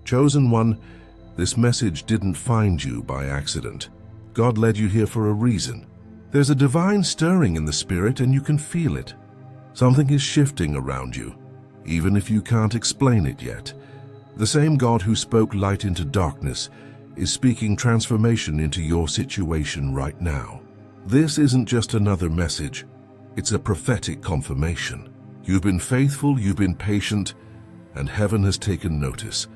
Chosen one, this message didn't find you by accident. God led you here for a reason. There's a divine stirring in the spirit and you can feel it. Something is shifting around you, even if you can't explain it yet. The same God who spoke light into darkness is speaking transformation into your situation right now. This isn't just another message, it's a prophetic confirmation. You've been faithful, you've been patient, and heaven has taken notice.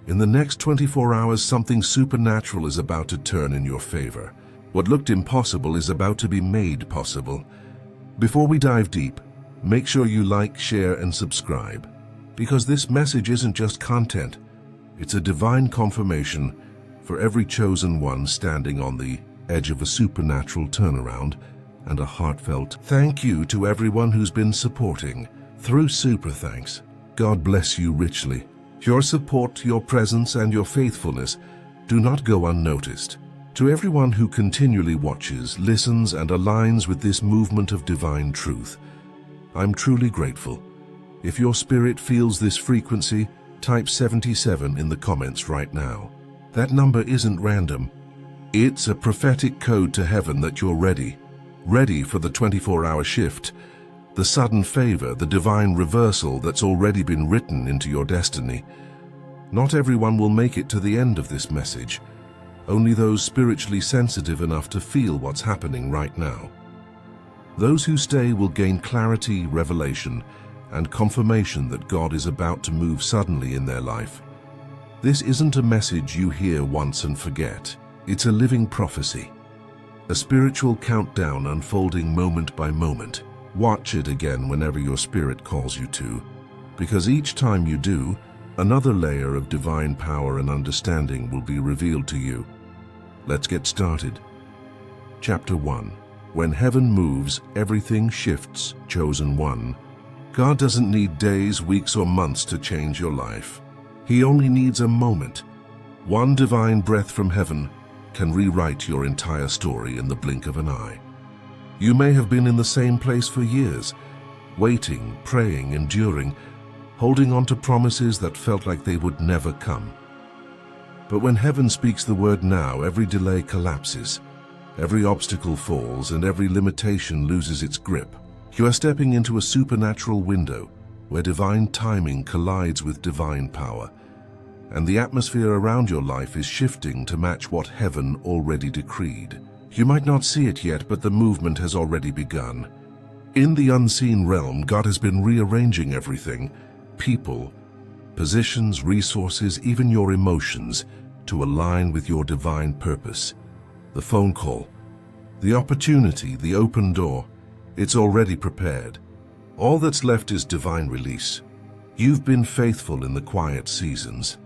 In the next 24 hours, something supernatural is about to turn in your favor. What looked impossible is about to be made possible. Before we dive deep, make sure you like, share, and subscribe, because this message isn't just content, it's a divine confirmation for every chosen one standing on the edge of a supernatural turnaround, and a heartfelt thank you to everyone who's been supporting through Super Thanks. God bless you richly. Your support, your presence, and your faithfulness do not go unnoticed. To everyone who continually watches, listens, and aligns with this movement of divine truth, I'm truly grateful. If your spirit feels this frequency, type 77 in the comments right now. That number isn't random. It's a prophetic code to heaven that you're ready for the 24-hour shift, the sudden favor, the divine reversal that's already been written into your destiny. Not everyone will make it to the end of this message, only those spiritually sensitive enough to feel what's happening right now. Those who stay will gain clarity, revelation, and confirmation that God is about to move suddenly in their life. This isn't a message you hear once and forget. It's a living prophecy, a spiritual countdown unfolding moment by moment. Watch it again whenever your spirit calls you to, because each time you do, another layer of divine power and understanding will be revealed to you. Let's get started. Chapter 1. When heaven moves, everything shifts. Chosen one. God doesn't need days, weeks, or months to change your life. He only needs a moment. One divine breath from heaven can rewrite your entire story in the blink of an eye. You may have been in the same place for years, waiting, praying, enduring, holding on to promises that felt like they would never come. But when heaven speaks the word now, every delay collapses, every obstacle falls, and every limitation loses its grip. You are stepping into a supernatural window where divine timing collides with divine power, and the atmosphere around your life is shifting to match what heaven already decreed. You might not see it yet, but the movement has already begun. In the unseen realm, God has been rearranging everything, people, positions, resources, even your emotions, to align with your divine purpose. The phone call, the opportunity, the open door, it's already prepared. All that's left is divine release. You've been faithful in the quiet seasons,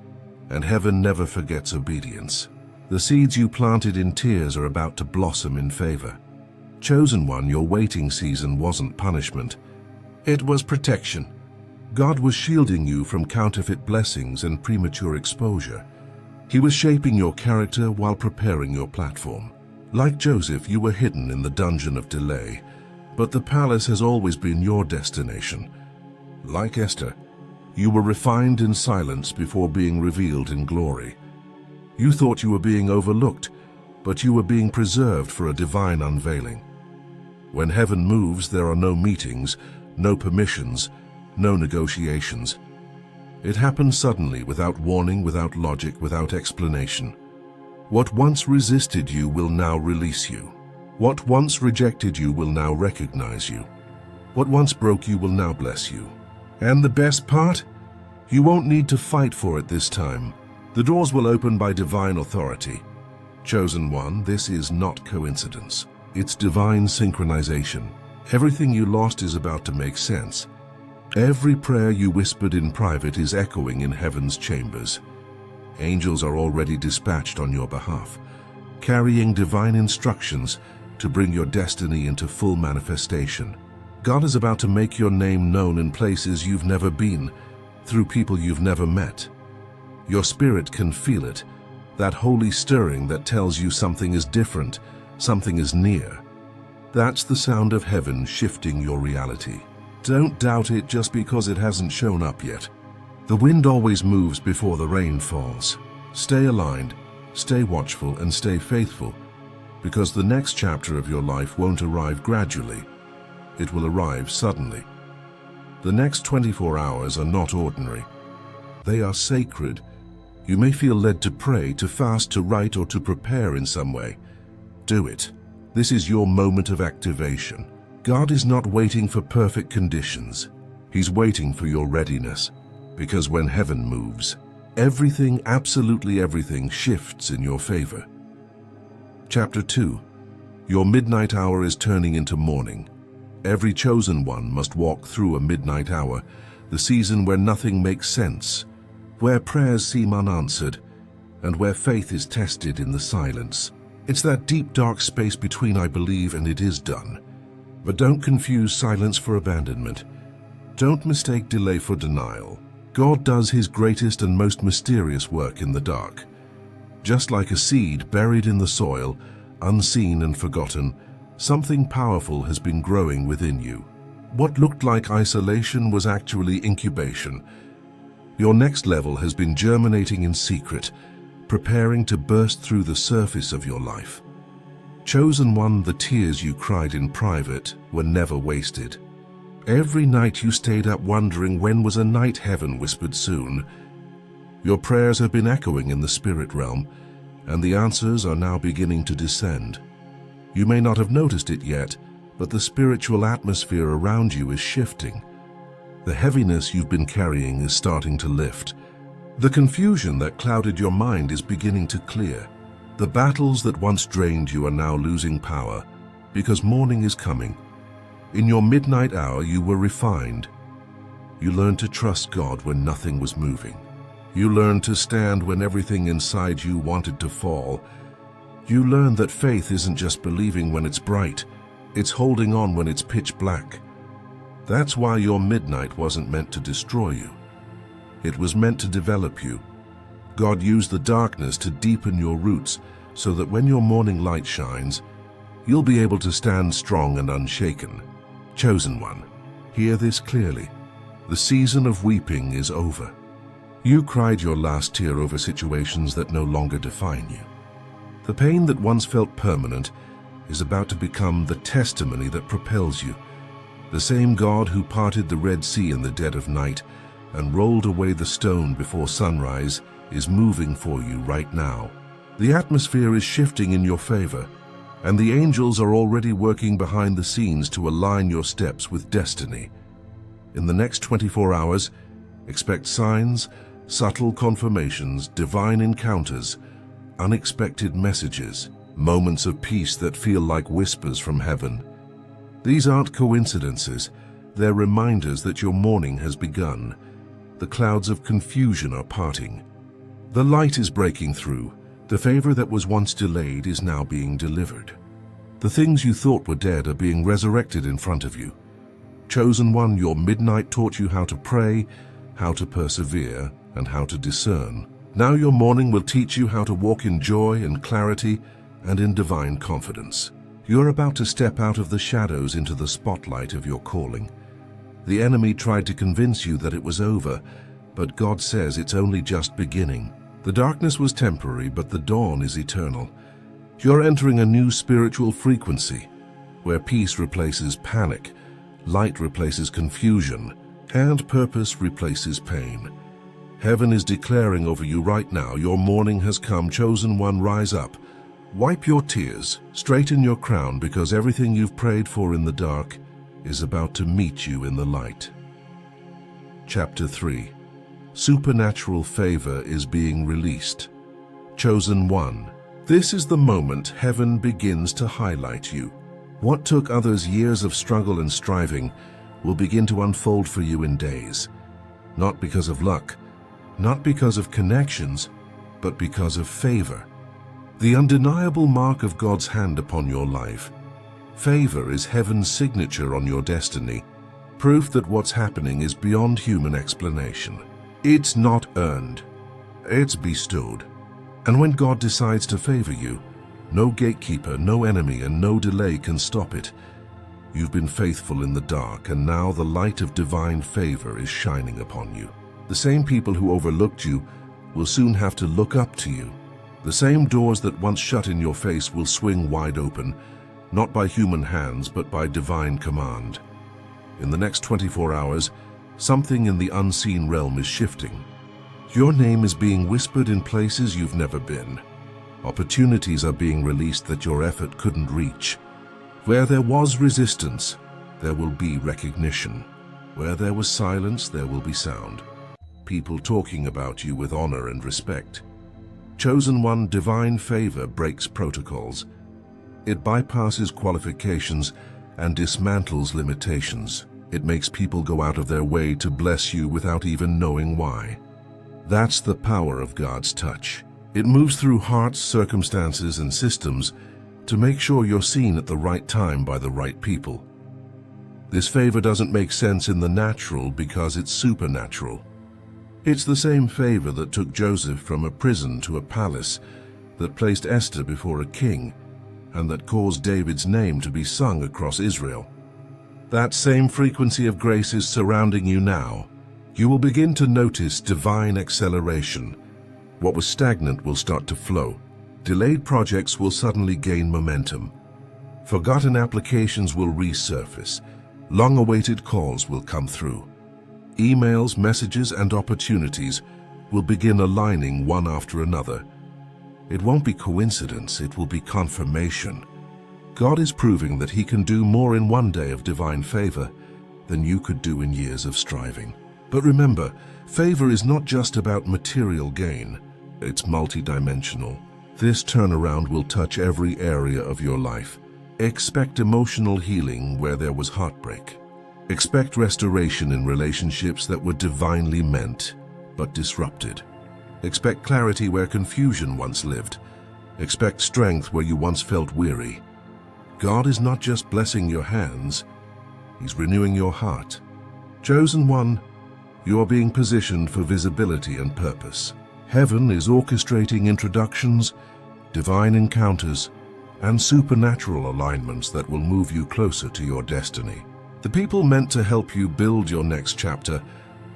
and heaven never forgets obedience. The seeds you planted in tears are about to blossom in favor. Chosen one, your waiting season wasn't punishment. It was protection. God was shielding you from counterfeit blessings and premature exposure. He was shaping your character while preparing your platform. Like Joseph, you were hidden in the dungeon of delay, but the palace has always been your destination. Like Esther, you were refined in silence before being revealed in glory. You thought you were being overlooked, but you were being preserved for a divine unveiling. When heaven moves, there are no meetings, no permissions, no negotiations. It happens suddenly, without warning, without logic, without explanation. What once resisted you will now release you. What once rejected you will now recognize you. What once broke you will now bless you. And the best part? You won't need to fight for it this time. The doors will open by divine authority. Chosen one, this is not coincidence. It's divine synchronization. Everything you lost is about to make sense. Every prayer you whispered in private is echoing in heaven's chambers. Angels are already dispatched on your behalf, carrying divine instructions to bring your destiny into full manifestation. God is about to make your name known in places you've never been, through people you've never met. Your spirit can feel it, that holy stirring that tells you something is different, something is near. That's the sound of heaven shifting your reality. Don't doubt it just because it hasn't shown up yet. The wind always moves before the rain falls. Stay aligned, stay watchful, and stay faithful, because the next chapter of your life won't arrive gradually. It will arrive suddenly. The next 24 hours are not ordinary. They are sacred. You may feel led to pray, to fast, to write, or to prepare in some way. Do it. This is your moment of activation. God is not waiting for perfect conditions. He's waiting for your readiness. Because when heaven moves, everything, absolutely everything, shifts in your favor. Chapter 2. Your midnight hour is turning into morning. Every chosen one must walk through a midnight hour, the season where nothing makes sense, where prayers seem unanswered, and where faith is tested in the silence. It's that deep, dark space between I believe and it is done. But don't confuse silence for abandonment. Don't mistake delay for denial. God does His greatest and most mysterious work in the dark. Just like a seed buried in the soil, unseen and forgotten, something powerful has been growing within you. What looked like isolation was actually incubation. Your next level has been germinating in secret, preparing to burst through the surface of your life. Chosen one, the tears you cried in private were never wasted. Every night you stayed up wondering when was a night heaven whispered soon. Your prayers have been echoing in the spirit realm, and the answers are now beginning to descend. You may not have noticed it yet, but the spiritual atmosphere around you is shifting. The heaviness you've been carrying is starting to lift. The confusion that clouded your mind is beginning to clear. The battles that once drained you are now losing power, because morning is coming. In your midnight hour, you were refined. You learned to trust God when nothing was moving. You learned to stand when everything inside you wanted to fall. You learned that faith isn't just believing when it's bright, it's holding on when it's pitch black. That's why your midnight wasn't meant to destroy you. It was meant to develop you. God used the darkness to deepen your roots so that when your morning light shines, you'll be able to stand strong and unshaken. Chosen one, hear this clearly. The season of weeping is over. You cried your last tear over situations that no longer define you. The pain that once felt permanent is about to become the testimony that propels you. The same God who parted the Red Sea in the dead of night and rolled away the stone before sunrise is moving for you right now. The atmosphere is shifting in your favor, and the angels are already working behind the scenes to align your steps with destiny. In the next 24 hours, expect signs, subtle confirmations, divine encounters, unexpected messages, moments of peace that feel like whispers from heaven. These aren't coincidences, they're reminders that your morning has begun. The clouds of confusion are parting. The light is breaking through. The favor that was once delayed is now being delivered. The things you thought were dead are being resurrected in front of you. Chosen one, your midnight taught you how to pray, how to persevere, and how to discern. Now your morning will teach you how to walk in joy and clarity and in divine confidence. You're about to step out of the shadows into the spotlight of your calling. The enemy tried to convince you that it was over, but God says it's only just beginning. The darkness was temporary, but the dawn is eternal. You're entering a new spiritual frequency, where peace replaces panic, light replaces confusion, and purpose replaces pain. Heaven is declaring over you right now, your morning has come. Chosen one, rise up. Wipe your tears, straighten your crown, because everything you've prayed for in the dark is about to meet you in the light. Chapter 3. Supernatural favor is being released. Chosen one, this is the moment heaven begins to highlight you. What took others years of struggle and striving will begin to unfold for you in days. Not because of luck, not because of connections, but because of favor. The undeniable mark of God's hand upon your life. Favor is heaven's signature on your destiny, proof that what's happening is beyond human explanation. It's not earned, it's bestowed. And when God decides to favor you, no gatekeeper, no enemy, and no delay can stop it. You've been faithful in the dark, and now the light of divine favor is shining upon you. The same people who overlooked you will soon have to look up to you. The same doors that once shut in your face will swing wide open, not by human hands, but by divine command. In the next 24 hours, something in the unseen realm is shifting. Your name is being whispered in places you've never been. Opportunities are being released that your effort couldn't reach. Where there was resistance, there will be recognition. Where there was silence, there will be sound. People talking about you with honor and respect. ChosenOne divine favor breaks protocols. It bypasses qualifications and dismantles limitations. It makes people go out of their way to bless you without even knowing why. That's the power of God's touch. It moves through hearts, circumstances, and systems to make sure you're seen at the right time by the right people. This favor doesn't make sense in the natural because it's supernatural. It's the same favor that took Joseph from a prison to a palace, that placed Esther before a king, and that caused David's name to be sung across Israel. That same frequency of grace is surrounding you now. You will begin to notice divine acceleration. What was stagnant will start to flow. Delayed projects will suddenly gain momentum. Forgotten applications will resurface. Long-awaited calls will come through. Emails, messages, and opportunities will begin aligning one after another. It won't be coincidence, it will be confirmation. God is proving that He can do more in one day of divine favor than you could do in years of striving. But remember, favor is not just about material gain. It's multidimensional. This turnaround will touch every area of your life. Expect emotional healing where there was heartbreak. Expect restoration in relationships that were divinely meant, but disrupted. Expect clarity where confusion once lived. Expect strength where you once felt weary. God is not just blessing your hands, He's renewing your heart. ChosenOne, you are being positioned for visibility and purpose. Heaven is orchestrating introductions, divine encounters, and supernatural alignments that will move you closer to your destiny. The people meant to help you build your next chapter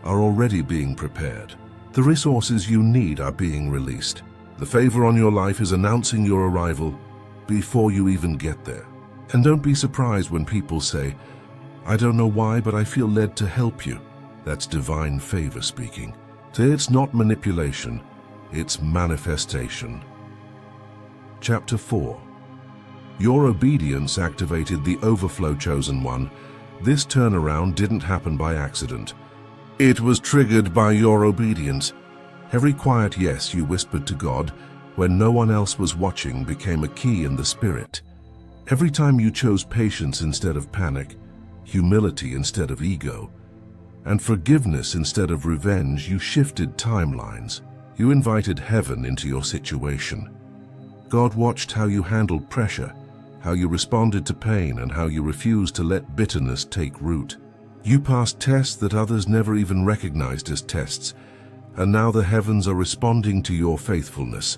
are already being prepared. The resources you need are being released. The favor on your life is announcing your arrival before you even get there. And don't be surprised when people say, "I don't know why, but I feel led to help you." That's divine favor speaking. It's not manipulation, it's manifestation. Chapter 4. Your obedience activated the overflow, ChosenOne. This turnaround didn't happen by accident. It was triggered by your obedience. Every quiet yes you whispered to God when no one else was watching became a key in the spirit. Every time you chose patience instead of panic, humility instead of ego, and forgiveness instead of revenge, you shifted timelines. You invited heaven into your situation. God watched how you handled pressure, how you responded to pain, and how you refused to let bitterness take root. You passed tests that others never even recognized as tests, and now the heavens are responding to your faithfulness.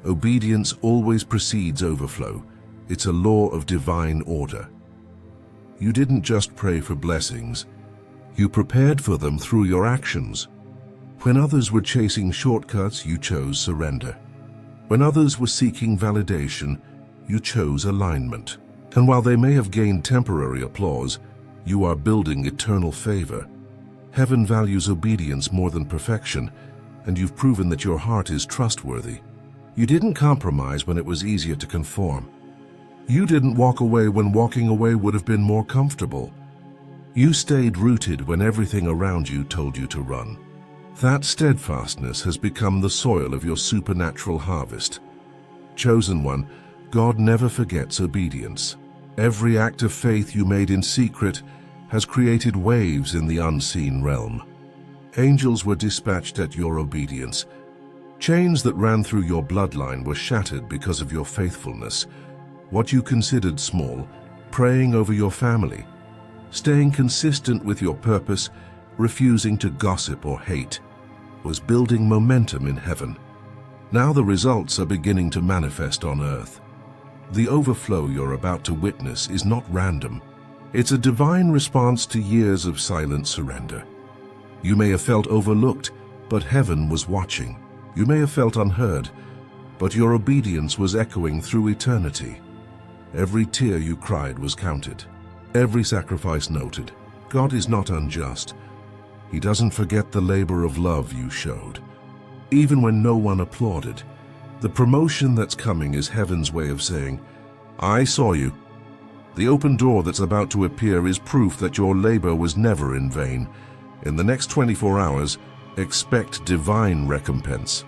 Obedience always precedes overflow. It's a law of divine order. You didn't just pray for blessings, you prepared for them through your actions. When others were chasing shortcuts, you chose surrender. When others were seeking validation, you chose alignment. And while they may have gained temporary applause, you are building eternal favor. Heaven values obedience more than perfection, and you've proven that your heart is trustworthy. You didn't compromise when it was easier to conform. You didn't walk away when walking away would have been more comfortable. You stayed rooted when everything around you told you to run. That steadfastness has become the soil of your supernatural harvest. ChosenOne, God never forgets obedience. Every act of faith you made in secret has created waves in the unseen realm. Angels were dispatched at your obedience. Chains that ran through your bloodline were shattered because of your faithfulness. What you considered small, praying over your family, staying consistent with your purpose, refusing to gossip or hate, was building momentum in heaven. Now the results are beginning to manifest on earth. The overflow you're about to witness is not random. It's a divine response to years of silent surrender. You may have felt overlooked, but heaven was watching. You may have felt unheard, but your obedience was echoing through eternity. Every tear you cried was counted, every sacrifice noted. God is not unjust. He doesn't forget the labor of love you showed. Even when no one applauded, the promotion that's coming is heaven's way of saying, I saw you. The open door that's about to appear is proof that your labor was never in vain. In the next 24 hours, expect divine recompense.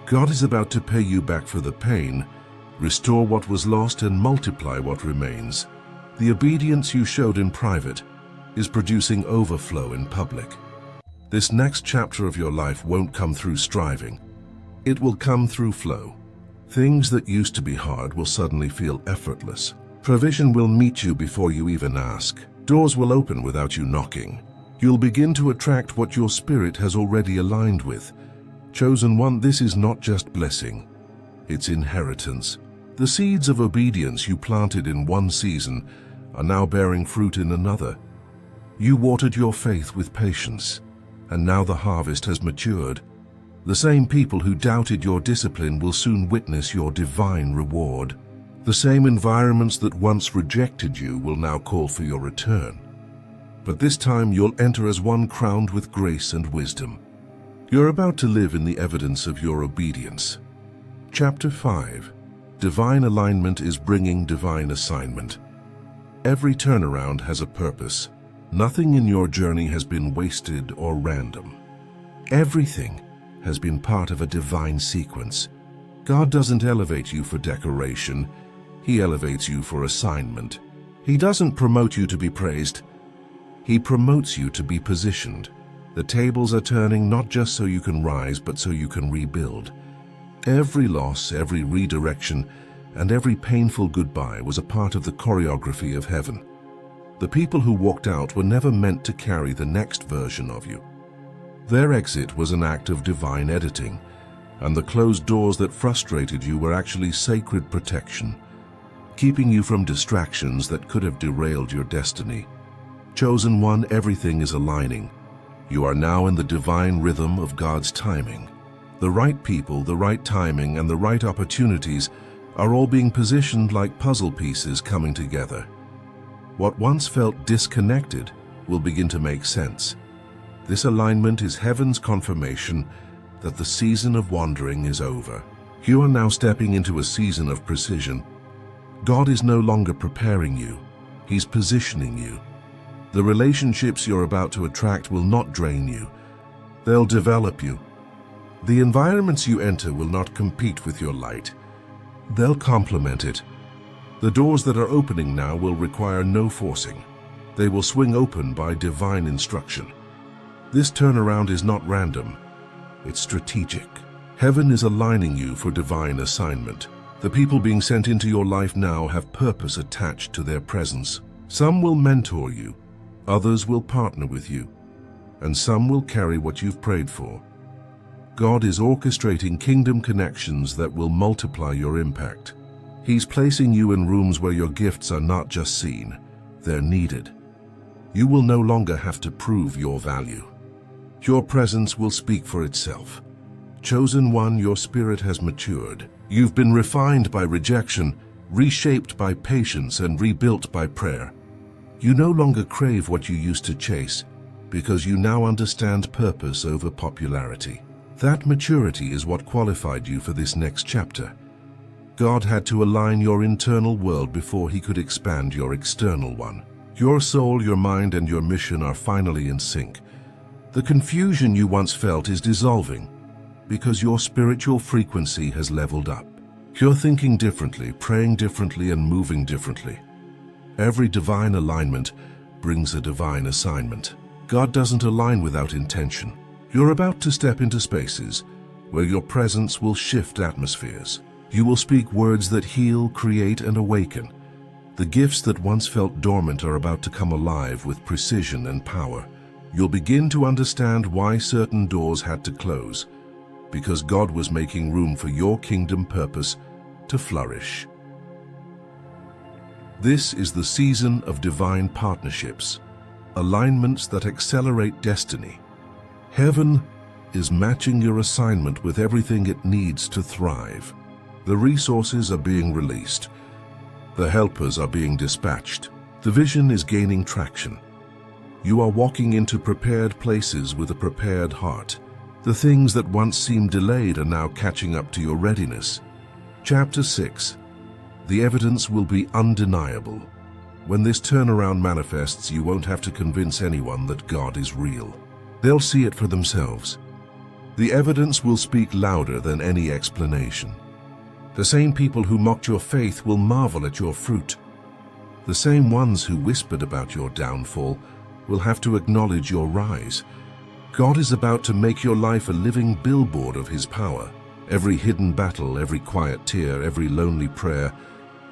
God is about to pay you back for the pain, restore what was lost, and multiply what remains. The obedience you showed in private is producing overflow in public. This next chapter of your life won't come through striving. It will come through flow. Things that used to be hard will suddenly feel effortless. Provision will meet you before you even ask. Doors will open without you knocking. You'll begin to attract what your spirit has already aligned with. Chosen one, this is not just blessing. It's inheritance. The seeds of obedience you planted in one season are now bearing fruit in another. You watered your faith with patience, and now the harvest has matured. The same people who doubted your discipline will soon witness your divine reward. The same environments that once rejected you will now call for your return. But this time you'll enter as one crowned with grace and wisdom. You're about to live in the evidence of your obedience. Chapter 5. Divine alignment is bringing divine assignment. Every turnaround has a purpose. Nothing in your journey has been wasted or random. Everything has been part of a divine sequence. God doesn't elevate you for decoration. He elevates you for assignment. He doesn't promote you to be praised. He promotes you to be positioned. The tables are turning not just so you can rise, but so you can rebuild. Every loss, every redirection, and every painful goodbye was a part of the choreography of heaven. The people who walked out were never meant to carry the next version of you. Their exit was an act of divine editing, and the closed doors that frustrated you were actually sacred protection, keeping you from distractions that could have derailed your destiny. Chosen one, everything is aligning. You are now in the divine rhythm of God's timing. The right people, the right timing, and the right opportunities are all being positioned like puzzle pieces coming together. What once felt disconnected will begin to make sense. This alignment is heaven's confirmation that the season of wandering is over. You are now stepping into a season of precision. God is no longer preparing you. He's positioning you. The relationships you're about to attract will not drain you. They'll develop you. The environments you enter will not compete with your light. They'll complement it. The doors that are opening now will require no forcing. They will swing open by divine instruction. This turnaround is not random. It's strategic. Heaven is aligning you for divine assignment. The people being sent into your life now have purpose attached to their presence. Some will mentor you, others will partner with you, and some will carry what you've prayed for. God is orchestrating kingdom connections that will multiply your impact. He's placing you in rooms where your gifts are not just seen, they're needed. You will no longer have to prove your value. Your presence will speak for itself. Chosen one, your spirit has matured. You've been refined by rejection, reshaped by patience, and rebuilt by prayer. You no longer crave what you used to chase, because you now understand purpose over popularity. That maturity is what qualified you for this next chapter. God had to align your internal world before he could expand your external one. Your soul, your mind, and your mission are finally in sync. The confusion you once felt is dissolving because your spiritual frequency has leveled up. You're thinking differently, praying differently, and moving differently. Every divine alignment brings a divine assignment. God doesn't align without intention. You're about to step into spaces where your presence will shift atmospheres. You will speak words that heal, create, and awaken. The gifts that once felt dormant are about to come alive with precision and power. You'll begin to understand why certain doors had to close, because God was making room for your kingdom purpose to flourish. This is the season of divine partnerships, alignments that accelerate destiny. Heaven is matching your assignment with everything it needs to thrive. The resources are being released. The helpers are being dispatched. The vision is gaining traction. You are walking into prepared places with a prepared heart. The things that once seemed delayed are now catching up to your readiness. Chapter 6. The evidence will be undeniable. When this turnaround manifests, you won't have to convince anyone that God is real. They'll see it for themselves. The evidence will speak louder than any explanation. The same people who mocked your faith will marvel at your fruit. The same ones who whispered about your downfall will have to acknowledge your rise. God is about to make your life a living billboard of His power. Every hidden battle, every quiet tear, every lonely prayer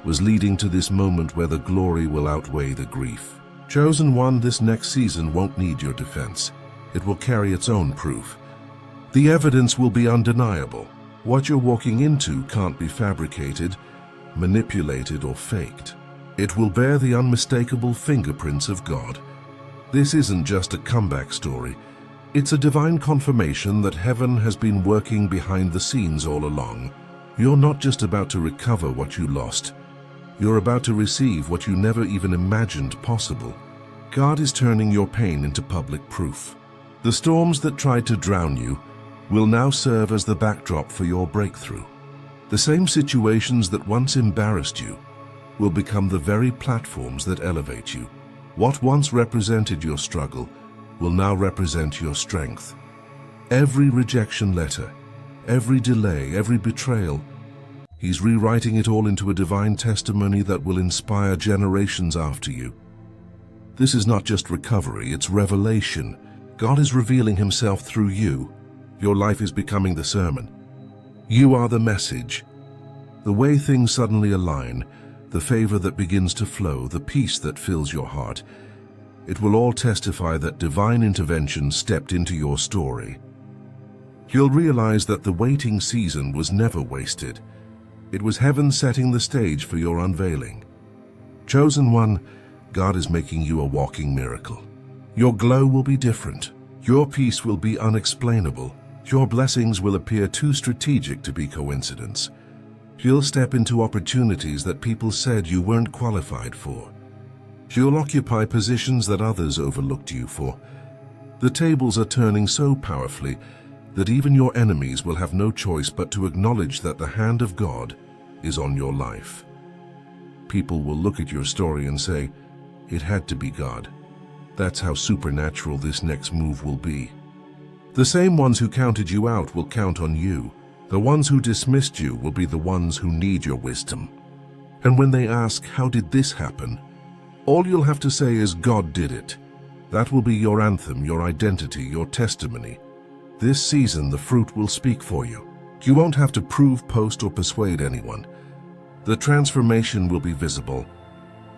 was leading to this moment where the glory will outweigh the grief. Chosen One, this next season won't need your defense. It will carry its own proof. The evidence will be undeniable. What you're walking into can't be fabricated, manipulated, or faked. It will bear the unmistakable fingerprints of God. This isn't just a comeback story. It's a divine confirmation that heaven has been working behind the scenes all along. You're not just about to recover what you lost. You're about to receive what you never even imagined possible. God is turning your pain into public proof. The storms that tried to drown you will now serve as the backdrop for your breakthrough. The same situations that once embarrassed you will become the very platforms that elevate you. What once represented your struggle will now represent your strength. Every rejection letter, every delay, every betrayal, He's rewriting it all into a divine testimony that will inspire generations after you. This is not just recovery, it's revelation. God is revealing Himself through you. Your life is becoming the sermon. You are the message. The way things suddenly align, the favor that begins to flow, the peace that fills your heart, it will all testify that divine intervention stepped into your story. You'll realize that the waiting season was never wasted. It was heaven setting the stage for your unveiling. Chosen One, God is making you a walking miracle. Your glow will be different. Your peace will be unexplainable. Your blessings will appear too strategic to be coincidence. You'll step into opportunities that people said you weren't qualified for. You'll occupy positions that others overlooked you for. The tables are turning so powerfully that even your enemies will have no choice but to acknowledge that the hand of God is on your life. People will look at your story and say, "It had to be God." That's how supernatural this next move will be. The same ones who counted you out will count on you. The ones who dismissed you will be the ones who need your wisdom. And when they ask, "How did this happen?" all you'll have to say is, "God did it." That will be your anthem, your identity, your testimony. This season, the fruit will speak for you. You won't have to prove, post, or persuade anyone. The transformation will be visible.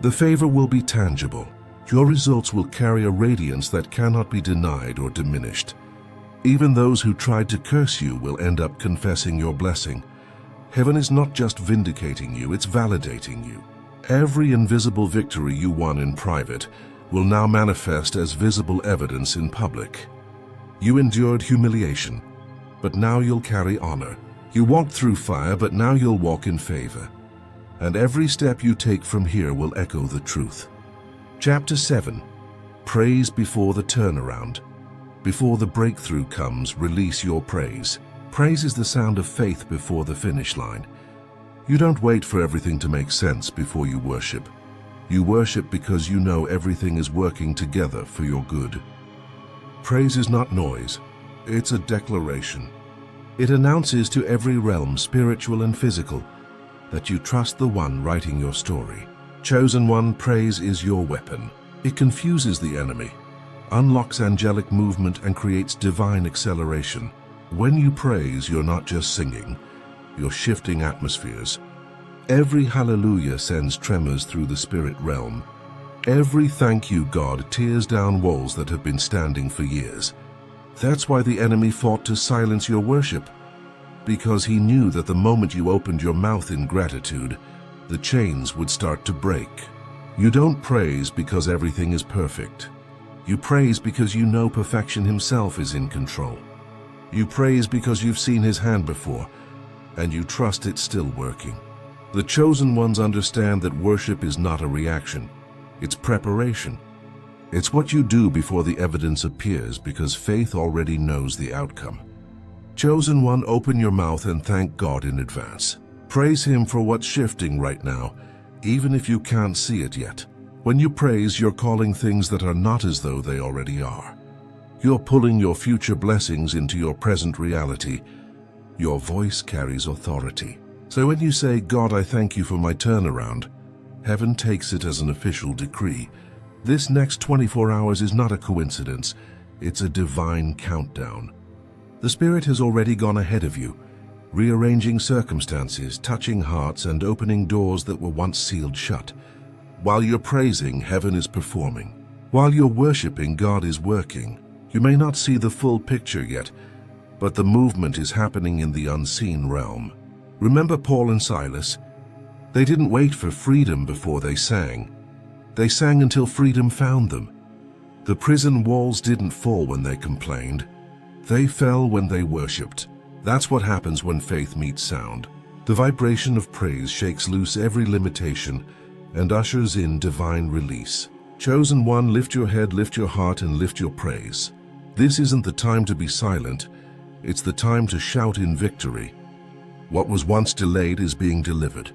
The favor will be tangible. Your results will carry a radiance that cannot be denied or diminished. Even those who tried to curse you will end up confessing your blessing. Heaven is not just vindicating you, it's validating you. Every invisible victory you won in private will now manifest as visible evidence in public. You endured humiliation, but now you'll carry honor. You walked through fire, but now you'll walk in favor. And every step you take from here will echo the truth. Chapter 7. Praise before the turnaround. Before the breakthrough comes, release your praise. Praise is the sound of faith before the finish line. You don't wait for everything to make sense before you worship. You worship because you know everything is working together for your good. Praise is not noise, it's a declaration. It announces to every realm, spiritual and physical, that you trust the one writing your story. Chosen One, praise is your weapon. It confuses the enemy, unlocks angelic movement, and creates divine acceleration. When you praise, you're not just singing, you're shifting atmospheres. Every hallelujah sends tremors through the spirit realm. Every thank you, God, tears down walls that have been standing for years. That's why the enemy fought to silence your worship, because he knew that the moment you opened your mouth in gratitude, the chains would start to break. You don't praise because everything is perfect. You praise because you know perfection himself is in control. You praise because you've seen his hand before, and you trust it's still working. The chosen ones understand that worship is not a reaction, it's preparation. It's what you do before the evidence appears, because faith already knows the outcome. Chosen one, open your mouth and thank God in advance. Praise him for what's shifting right now, even if you can't see it yet. When you praise, you're calling things that are not as though they already are. You're pulling your future blessings into your present reality. Your voice carries authority. So when you say, God, I thank you for my turnaround, heaven takes it as an official decree. This next 24 hours is not a coincidence. It's a divine countdown. The Spirit has already gone ahead of you, rearranging circumstances, touching hearts, and opening doors that were once sealed shut. While you're praising, heaven is performing. While you're worshiping, God is working. You may not see the full picture yet, but the movement is happening in the unseen realm. Remember Paul and Silas? They didn't wait for freedom before they sang. They sang until freedom found them. The prison walls didn't fall when they complained. They fell when they worshipped. That's what happens when faith meets sound. The vibration of praise shakes loose every limitation and ushers in divine release. Chosen one, lift your head, lift your heart, and lift your praise. This isn't the time to be silent. It's the time to shout in victory. What was once delayed is being delivered.